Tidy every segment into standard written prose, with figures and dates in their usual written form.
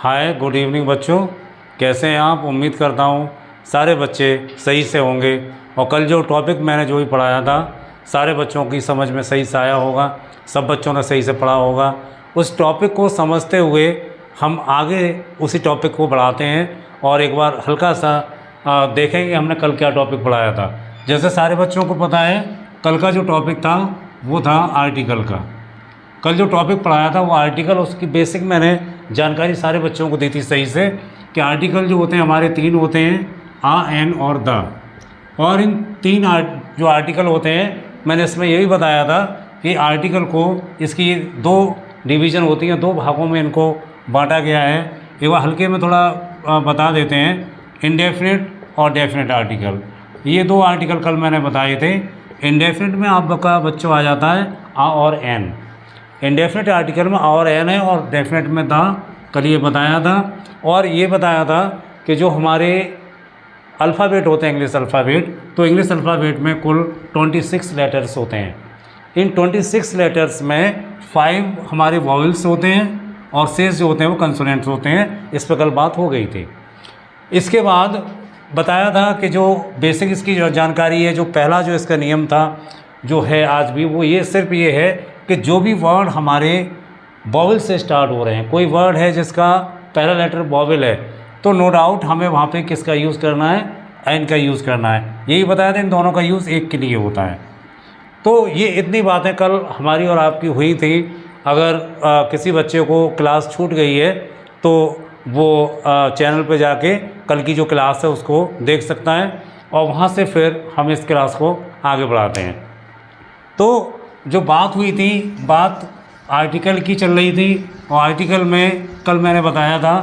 Hi good evening बच्चों, कैसे हैं आप। उम्मीद करता हूँ सारे बच्चे सही से होंगे और कल जो टॉपिक मैंने जो भी पढ़ाया था सारे बच्चों की समझ में सही से आया होगा, सब बच्चों ने सही से पढ़ा होगा। उस टॉपिक को समझते हुए हम आगे उसी टॉपिक को बढ़ाते हैं और एक बार हल्का सा देखेंगे हमने कल क्या टॉपिक पढ़ाया था। जैसे सारे बच्चों को पता है कल का जो टॉपिक था वो था आर्टिकल का। कल जो टॉपिक पढ़ाया था वो आर्टिकल, उसकी बेसिक मैंने जानकारी सारे बच्चों को दी थी सही से कि आर्टिकल जो होते हैं हमारे तीन होते हैं, आ, एन और द। और इन तीन जो आर्टिकल होते हैं मैंने इसमें ये भी बताया था कि आर्टिकल को इसकी दो डिवीज़न होती हैं, दो भागों में इनको बांटा गया है। एक बार हल्के में थोड़ा बता देते हैं, इंडेफिनिट और डेफिनिट आर्टिकल। ये दो आर्टिकल कल मैंने बताए थे। इंडेफिनिट में आपका बच्चों आ जाता है आ और एन। इंडेफिनिट आर्टिकल में आ और एन है और डेफिनेट में था, कल ये बताया था। और ये बताया था कि जो हमारे अल्फ़ाबेट होते हैं इंग्लिश अल्फ़ाबेट, तो इंग्लिश अल्फ़ाबेट में कुल 26 लेटर्स होते हैं। इन 26 लेटर्स में 5 हमारे वॉवेल्स होते हैं और 6 जो होते हैं वो कंसोनेंट्स होते हैं। इस पर कल बात हो गई थी। इसके बाद बताया था कि जो बेसिक इसकी जो जानकारी है, जो पहला जो इसका नियम था जो है आज भी, वो ये सिर्फ ये है कि जो भी वर्ड हमारे वॉवेल से स्टार्ट हो रहे हैं, कोई वर्ड है जिसका पहला लेटर वॉवेल है, तो नो डाउट हमें वहाँ पे किसका यूज़ करना है, एन का यूज़ करना है। यही बताया था, इन दोनों का यूज़ एक के लिए होता है। तो ये इतनी बातें कल हमारी और आपकी हुई थी। अगर किसी बच्चे को क्लास छूट गई है तो वो चैनल पे जाके कल की जो क्लास है उसको देख सकता है और वहाँ से फिर हम इस क्लास को आगे बढ़ाते हैं। तो जो बात हुई थी, बात आर्टिकल की चल रही थी और आर्टिकल में कल मैंने बताया था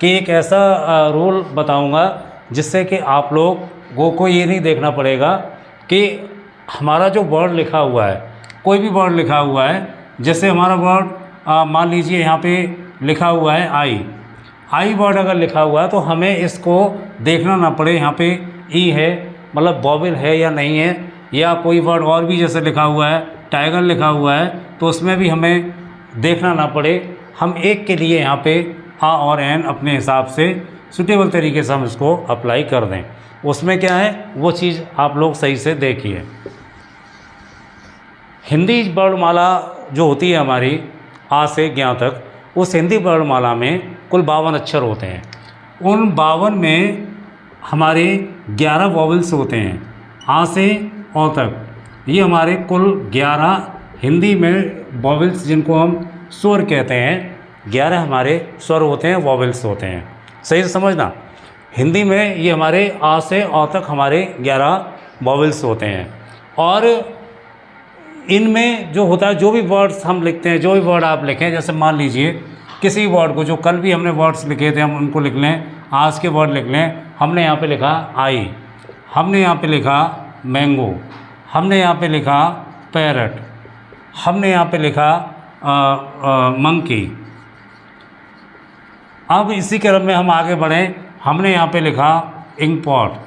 कि एक ऐसा रूल बताऊंगा जिससे कि आप लोगों को ये नहीं देखना पड़ेगा कि हमारा जो वर्ड लिखा हुआ है, कोई भी वर्ड लिखा हुआ है, जैसे हमारा वर्ड मान लीजिए यहाँ पे लिखा हुआ है आई वर्ड अगर लिखा हुआ है तो हमें इसको देखना ना पड़े यहाँ पे ई है मतलब वॉवेल है या नहीं है, या कोई वर्ड और भी जैसे लिखा हुआ है टाइगर लिखा हुआ है तो उसमें भी हमें देखना ना पड़े। हम एक के लिए यहाँ पे आ और एन अपने हिसाब से सूटेबल तरीके से हम इसको अप्लाई कर दें। उसमें क्या है वो चीज़ आप लोग सही से देखिए। हिंदी वर्णमाला जो होती है हमारी आ से ज्ञ तक, उस हिंदी वर्णमाला में कुल 52 अक्षर होते हैं। उन 52 में हमारे 11 वॉवेल्स होते हैं, आ से औ तक। ये हमारे कुल 11 हिंदी में वॉवेल्स जिनको हम स्वर कहते हैं, 11 हमारे स्वर होते हैं, वॉवेल्स होते हैं। सही से समझना, हिंदी में ये हमारे आ से औ तक हमारे 11 वॉवेल्स होते हैं। और इनमें जो होता है, जो भी वर्ड्स हम लिखते हैं, जो भी वर्ड आप लिखें, जैसे मान लीजिए किसी वर्ड को, जो कल भी हमने वर्ड्स लिखे थे हम उनको लिख लें, आज के वर्ड लिख लें। हमने यहाँ पे लिखा आई, हमने यहाँ पे लिखा मैंगो, हमने यहाँ पे लिखा पैरट, हमने यहाँ पे लिखा मंकी। अब इसी क्रम में हम आगे बढ़ें, हमने यहाँ पे लिखा इंक पॉट।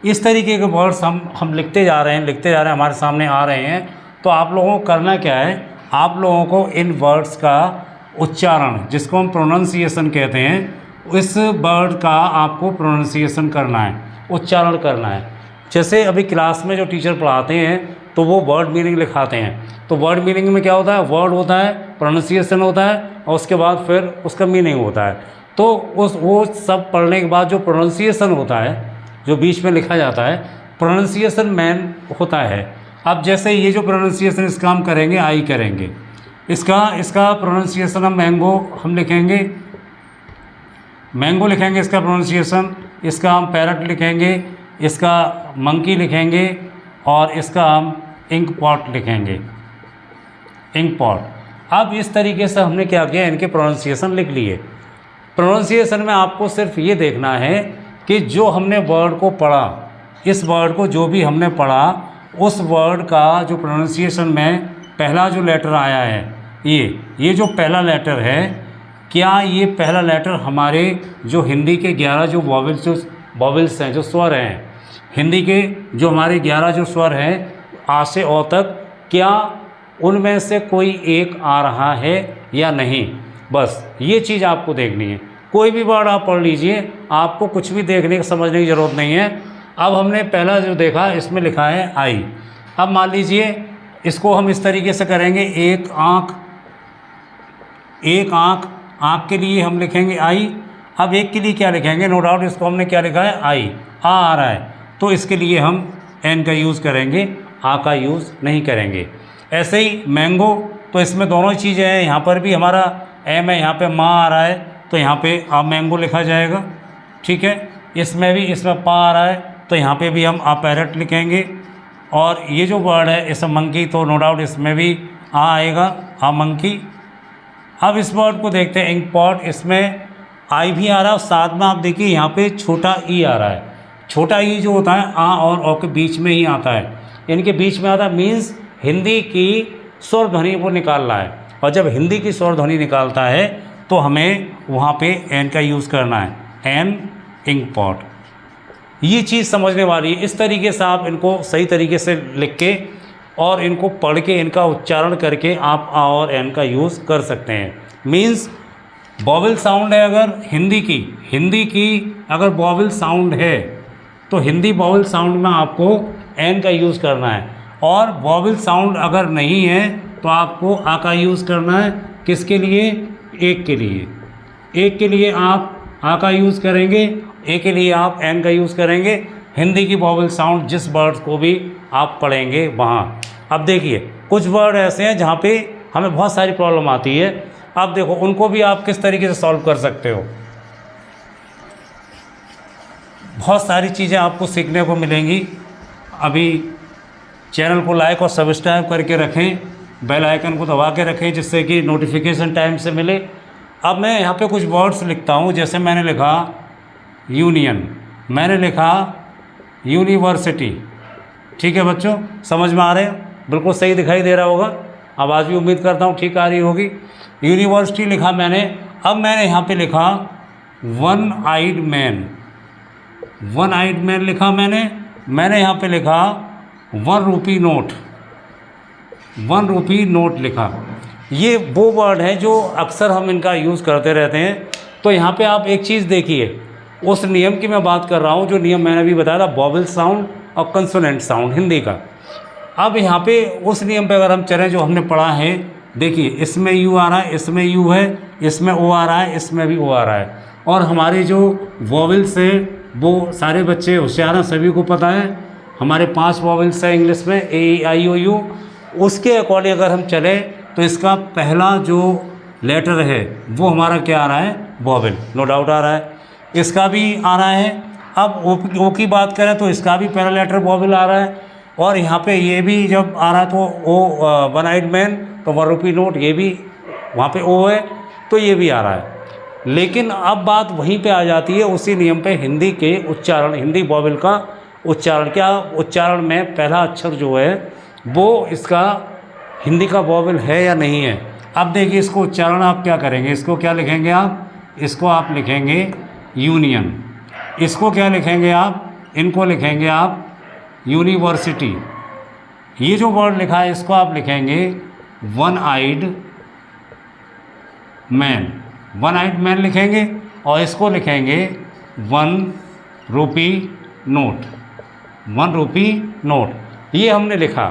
इस तरीके के वर्ड्स हम लिखते जा रहे हैं, हमारे सामने आ रहे हैं। तो आप लोगों को करना क्या है, आप लोगों को इन वर्ड्स का उच्चारण, जिसको हम प्रोनाउंसिएशन कहते हैं, इस वर्ड का आपको प्रोनाउंसिएशन करना है, उच्चारण करना है। जैसे अभी क्लास में जो टीचर पढ़ाते हैं तो वो वर्ड मीनिंग लिखाते हैं, तो वर्ड मीनिंग में क्या होता है, वर्ड होता है, प्रोनाउंसिएशन होता है और उसके बाद फिर उसका मीनिंग होता है। तो वो सब पढ़ने के बाद जो प्रोनाउंसिएशन होता है, जो बीच में लिखा जाता है, प्रोनाउंसिएशन मेन होता है। अब जैसे ये जो प्रोनाउंसिएशन इसका हम करेंगे, आई करेंगे, इसका प्रोनाउंसिएशन हम हम लिखेंगे, मैंगो लिखेंगे इसका प्रोनाउंसिएशन, इसका हम पैरट लिखेंगे, इसका मंकी लिखेंगे और इसका हम इंक पॉट लिखेंगे, इंक पॉट। अब इस तरीके से हमने क्या किया, इनके प्रोनाउंसिएशन लिख लिए। प्रोनाउंसिएशन में आपको सिर्फ ये देखना है कि जो हमने वर्ड को पढ़ा, इस वर्ड को जो भी हमने पढ़ा, उस वर्ड का जो प्रोनाउंसिएशन में पहला जो लेटर आया है, ये जो पहला लेटर है, क्या ये पहला लेटर हमारे जो हिंदी के 11 जो वॉवेल्स हैं, जो स्वर हैं, हिंदी के जो हमारे 11 जो स्वर हैं आ से ओ तक, क्या उनमें से कोई एक आ रहा है या नहीं। बस ये चीज़ आपको देखनी है। कोई भी वर्ड आप पढ़ लीजिए, आपको कुछ भी देखने समझने की ज़रूरत नहीं है। अब हमने पहला जो देखा, इसमें लिखा है आई। अब मान लीजिए इसको हम इस तरीके से करेंगे, एक आँख, एक आँख, आँख के लिए हम लिखेंगे आई। अब एक के लिए क्या लिखेंगे, नो डाउट इसको हमने क्या लिखा है, आई, आ रहा है, तो इसके लिए हम एन का यूज़ करेंगे, आ का यूज़ नहीं करेंगे। ऐसे ही मैंगो, तो इसमें दोनों ही चीज़ें हैं, यहाँ पर भी हमारा एम है, यहाँ पे माँ आ रहा है, तो यहाँ पे आ मैंगो लिखा जाएगा, ठीक है। इसमें भी, इसमें पा आ रहा है, तो यहाँ पे भी हम आ पैरट लिखेंगे। और ये जो वर्ड है इसमें मंकी, तो नो डाउट इसमें भी आ आएगा, आ मंकी। अब इस वर्ड को देखते हैं, इंक पॉट, इसमें आई भी आ रहा है और साथ में आप देखिए यहाँ पे छोटा ई आ रहा है। छोटा ई जो होता है आ और ओ के बीच में ही आता है, इनके बीच में आता है, मीन्स हिंदी की स्वर ध्वनि वो निकाल रहा है। और जब हिंदी की स्वर ध्वनि निकालता है तो हमें वहाँ पे एन का यूज़ करना है, एन, इंक पॉट। ये चीज़ समझने वाली है। इस तरीके से आप इनको सही तरीके से लिख के और इनको पढ़ के इनका उच्चारण करके आप आ और एन का यूज़ कर सकते हैं। मीन्स वॉवेल साउंड है अगर हिंदी की अगर वॉवेल साउंड है तो हिंदी वॉवेल साउंड में आपको एन का यूज़ करना है। और वॉवेल साउंड अगर नहीं है तो आपको आ का यूज़ करना है। किसके लिए, एक के लिए। एक के लिए आप आ का यूज़ करेंगे, ए के लिए आप एन का यूज़ करेंगे। हिंदी की वॉवेल साउंड जिस वर्ड्स को भी आप पढ़ेंगे वहाँ। अब देखिए कुछ वर्ड ऐसे हैं जहाँ पे हमें बहुत सारी प्रॉब्लम आती है। अब देखो उनको भी आप किस तरीके से सॉल्व कर सकते हो। बहुत सारी चीज़ें आपको सीखने को मिलेंगी। अभी चैनल को लाइक और सब्सक्राइब करके रखें, बेल आइकन को दबा के रखें जिससे कि नोटिफिकेशन टाइम से मिले। अब मैं यहाँ पे कुछ वर्ड्स लिखता हूँ, जैसे मैंने लिखा यूनियन, मैंने लिखा यूनिवर्सिटी। ठीक है बच्चों, समझ में आ रहे हैं, बिल्कुल सही दिखाई दे रहा होगा। आवाज़ भी उम्मीद करता हूँ ठीक आ रही होगी। यूनिवर्सिटी लिखा मैंने। अब मैंने यहाँ पे लिखा one eyed man, one eyed man लिखा मैंने यहाँ पे लिखा 1 रुपी नोट, 1 रुपी नोट लिखा। ये वो वर्ड है जो अक्सर हम इनका यूज़ करते रहते हैं। तो यहाँ पे आप एक चीज़ देखिए, उस नियम की मैं बात कर रहा हूँ जो नियम मैंने अभी बताया था, वॉवेल साउंड और कंसोनेंट साउंड हिंदी का। अब यहाँ पे उस नियम पे अगर हम चलें जो हमने पढ़ा है, देखिए इसमें यू आ रहा है, इसमें यू है, इसमें ओ आ रहा है, इसमें भी ओ आ रहा है। और हमारे जो वॉवेल्स हैं वो सारे बच्चे होशियार हैं, सभी को पता है। हमारे 5 वॉवेल्स हैं इंग्लिश में, ए ई आई ओ यू। उसके अकॉर्डिंग अगर हम चलें तो इसका पहला जो लेटर है वो हमारा क्या आ रहा है, वॉवेल, नो डाउट आ रहा है। इसका भी आ रहा है। अब ओ की बात करें तो इसका भी पहला लेटर वॉवेल आ रहा है। और यहाँ पे ये भी जब आ रहा है तो ओ, वन आइड मैन, तो 1 रुपी नोट, ये भी वहाँ पे ओ है, तो ये भी आ रहा है। लेकिन अब बात वहीं पे आ जाती है, उसी नियम पे हिंदी के उच्चारण, हिंदी वॉवेल का उच्चारण। क्या उच्चारण में पहला अक्षर जो है वो इसका हिंदी का वॉवेल है या नहीं है। अब देखिए इसको उच्चारण आप क्या करेंगे, इसको क्या लिखेंगे आप, इसको आप लिखेंगे यूनियन। इसको क्या लिखेंगे आप, इनको लिखेंगे आप यूनिवर्सिटी। ये जो वर्ड लिखा है इसको आप लिखेंगे one eyed man, one eyed man लिखेंगे। और इसको लिखेंगे 1 रुपी नोट, 1 रुपी नोट। ये हमने लिखा।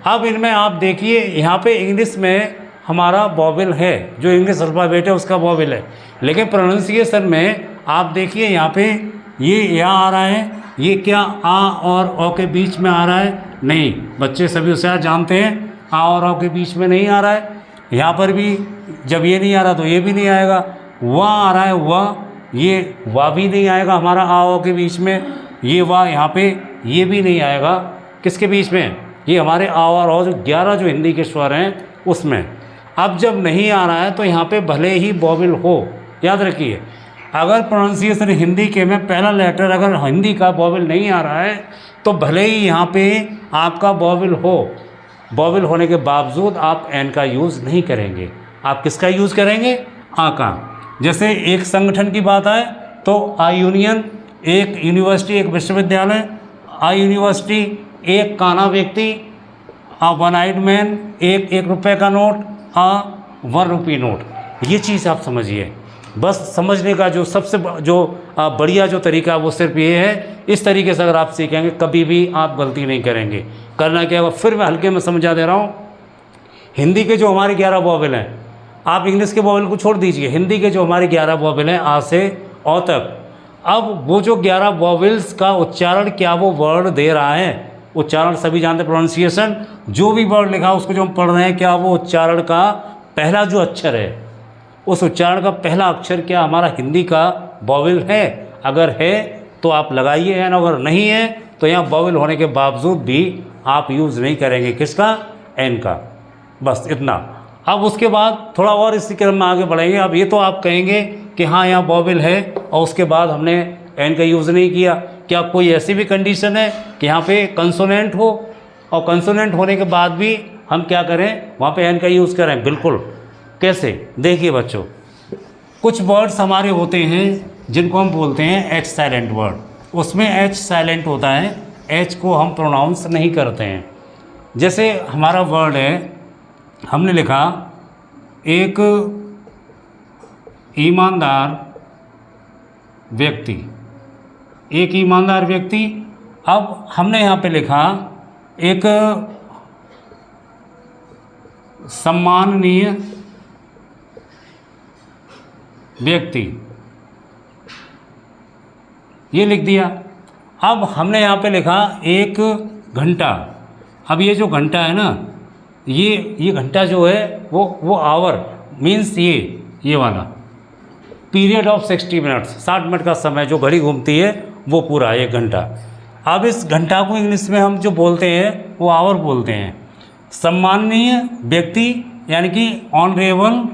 अब इनमें आप देखिए यहाँ पे इंग्लिश में हमारा वॉवेल है, जो इंग्लिश अल्फ़ाबेट है उसका वॉवेल है। लेकिन प्रोनाउंसिएशन में आप देखिए यहाँ पे ये या आ रहा है, ये क्या आ और ओ के बीच में आ रहा है, नहीं। बच्चे सभी होशियार जानते हैं आ और ओ के बीच में नहीं आ रहा है। यहाँ पर भी जब ये नहीं आ रहा तो ये भी नहीं आएगा। वाह आ रहा है, वाह, ये वाह भी नहीं आएगा हमारा आ ओ के बीच में। ये वाह यहाँ पे ये भी नहीं आएगा, किसके बीच में, ये हमारे आ और ओ जो 11 जो हिंदी के स्वर हैं उसमें। अब जब नहीं आ रहा है तो यहाँ पे भले ही वॉवेल हो, याद रखिए। अगर प्रोनाउंसिएशन हिंदी के में पहला लेटर अगर हिंदी का वॉवेल नहीं आ रहा है तो भले ही यहाँ पे आपका वॉवेल हो, वॉवेल होने के बावजूद आप एन का यूज़ नहीं करेंगे। आप किसका यूज़ करेंगे, आ का। जैसे एक संगठन की बात आए तो आ यूनियन, एक यूनिवर्सिटी, एक विश्वविद्यालय, आ यूनिवर्सिटी, एक काना व्यक्ति, आ वन आइड मैन, एक रुपये का नोट, आ 1 रुपी नोट। ये चीज़ आप समझिए। बस समझने का जो सबसे बढ़िया जो तरीका वो सिर्फ ये है, इस तरीके से अगर आप सीखेंगे कभी भी आप गलती नहीं करेंगे। करना क्या होगा, फिर मैं हल्के में समझा दे रहा हूँ। हिंदी के जो हमारे 11 वॉवेल हैं, आप इंग्लिश के वॉवेल को छोड़ दीजिए, हिंदी के जो हमारे 11 वॉवेल हैं आ से औ तक, अब वो जो 11 वॉवेल्स का उच्चारण क्या वो वर्ड दे रहा है, उच्चारण सभी जानते, प्रोनाउंसिएशन, जो भी वर्ड लिखा उसको जो हम पढ़ रहे हैं, क्या वो उच्चारण का पहला जो अक्षर है, उस उच्चारण का पहला अक्षर क्या हमारा हिंदी का वॉवेल है? अगर है तो आप लगाइए एन, अगर नहीं है तो यहाँ वॉवेल होने के बावजूद भी आप यूज़ नहीं करेंगे किसका, एन का। बस इतना। अब उसके बाद थोड़ा और इसी क्रम में आगे बढ़ेंगे। अब ये तो आप कहेंगे कि हाँ यहाँ वॉवेल है और उसके बाद हमने एन का यूज़ नहीं किया। क्या कोई ऐसी भी कंडीशन है कि यहाँ पे कंसोनेंट हो और कंसोनेंट होने के बाद भी हम क्या करें, वहाँ पे एन का यूज़ करें? बिल्कुल। कैसे, देखिए बच्चों, कुछ वर्ड्स हमारे होते हैं जिनको हम बोलते हैं एच साइलेंट वर्ड। उसमें एच साइलेंट होता है, एच को हम प्रोनाउंस नहीं करते हैं। जैसे हमारा वर्ड है, हमने लिखा एक ईमानदार व्यक्ति, एक ईमानदार व्यक्ति। अब हमने यहाँ पे लिखा एक सम्माननीय व्यक्ति, ये लिख दिया। अब हमने यहाँ पे लिखा एक घंटा। अब ये जो घंटा है ना, ये घंटा जो है वो आवर मीन्स ये वाला पीरियड ऑफ 60 मिनट्स, 60 मिनट का समय जो घड़ी घूमती है वो पूरा 1 घंटा। अब इस घंटा को इंग्लिश में हम जो बोलते हैं वो आवर बोलते हैं। सम्माननीय व्यक्ति यानी कि ऑनरेबल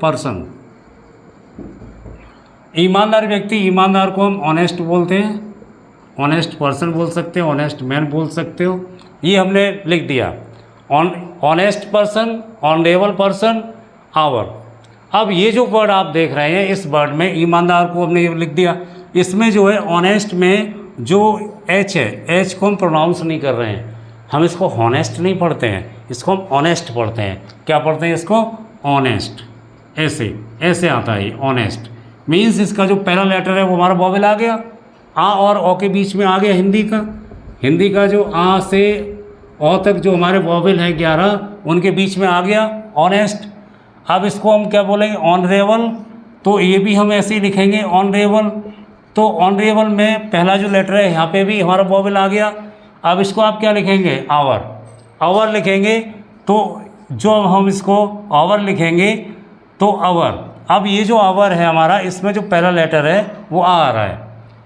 पर्सन। ईमानदार व्यक्ति, ईमानदार को हम ऑनेस्ट बोलते हैं, ऑनेस्ट पर्सन बोल सकते हो, ऑनेस्ट मैन बोल सकते हो। ये हमने लिख दिया, honest person, honorable person, hour. अब ये जो वर्ड आप देख रहे हैं, इस वर्ड में ईमानदार को हमने लिख दिया। इसमें जो है ऑनेस्ट में जो एच है, एच को हम प्रोनाउंस नहीं कर रहे हैं, हम इसको हॉनेस्ट नहीं पढ़ते हैं, इसको हम ऑनेस्ट पढ़ते हैं। क्या पढ़ते हैं इसको? ऑनेस्ट। ऐसे आता है ऑनेस्ट। मीन्स इसका जो पहला लेटर है वो हमारा वॉवेल आ गया, आ और ओ के बीच में आ गया हिंदी का जो आ से ओ तक जो हमारे वॉवेल है 11, उनके बीच में आ गया ऑनेस्ट। अब इसको हम क्या बोलेंगे? ऑनरेबल। तो ये भी हम ऐसे ही लिखेंगे ऑनरेबल। तो ऑनरेबल में पहला जो लेटर है यहाँ पे भी हमारा वॉवेल आ गया। अब इसको आप क्या लिखेंगे? आवर लिखेंगे। तो जो हम इसको आवर लिखेंगे तो आवर, अब ये जो आवर है हमारा, इसमें जो पहला लेटर है वो आ रहा है,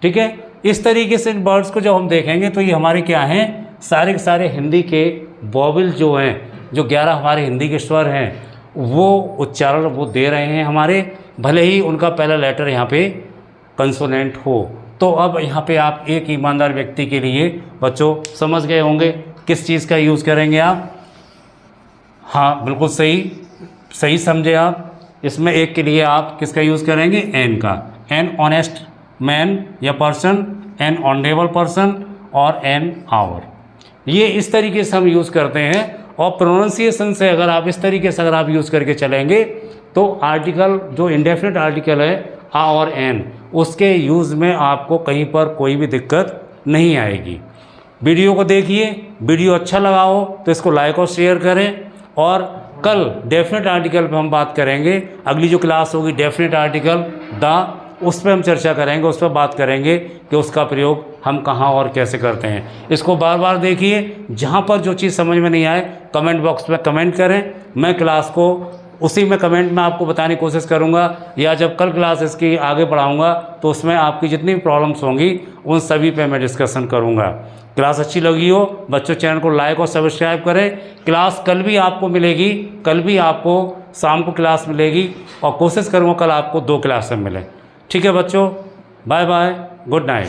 ठीक है। इस तरीके से इन वर्ड्स को जब हम देखेंगे तो ये हमारे क्या हैं, सारे के सारे हिंदी के वॉवेल जो हैं, जो 11 हमारे हिंदी के स्वर हैं, वो उच्चारण वो दे रहे हैं हमारे, भले ही उनका पहला लेटर यहाँ पे कंसोनेंट हो। तो अब यहाँ पे आप एक ईमानदार व्यक्ति के लिए बच्चों समझ गए होंगे किस चीज़ का यूज़ करेंगे आप। हाँ बिल्कुल सही समझे आप। इसमें एक के लिए आप किसका यूज़ करेंगे? एन का। एन ऑनेस्ट मैन या पर्सन, एन ऑनरेबल पर्सन और एन आवर। ये इस तरीके से हम यूज़ करते हैं। और प्रोनाउंसिएशन से अगर आप इस तरीके से अगर आप यूज़ करके चलेंगे तो आर्टिकल जो इंडेफिनिट आर्टिकल है आ और एन, उसके यूज़ में आपको कहीं पर कोई भी दिक्कत नहीं आएगी। वीडियो को देखिए, वीडियो अच्छा लगा हो तो इसको लाइक और शेयर करें। और कल डेफिनेट आर्टिकल पे हम बात करेंगे। अगली जो क्लास होगी डेफिनेट आर्टिकल द, उस पर हम चर्चा करेंगे, उस पर बात करेंगे कि उसका प्रयोग हम कहाँ और कैसे करते हैं। इसको बार बार देखिए, जहाँ पर जो चीज़ समझ में नहीं आए कमेंट बॉक्स में कमेंट करें। मैं क्लास को उसी में कमेंट में आपको बताने की कोशिश करूँगा, या जब कल क्लास इसकी आगे बढ़ाऊँगा तो उसमें आपकी जितनी भी प्रॉब्लम्स होंगी उन सभी पे मैं डिस्कशन करूँगा। क्लास अच्छी लगी हो बच्चों, चैनल को लाइक और सब्सक्राइब करें। क्लास कल भी आपको मिलेगी, कल भी आपको शाम को क्लास मिलेगी और कोशिश करूँगा कल आपको 2 क्लास में मिले। ठीक है बच्चों, बाय बाय, गुड नाइट।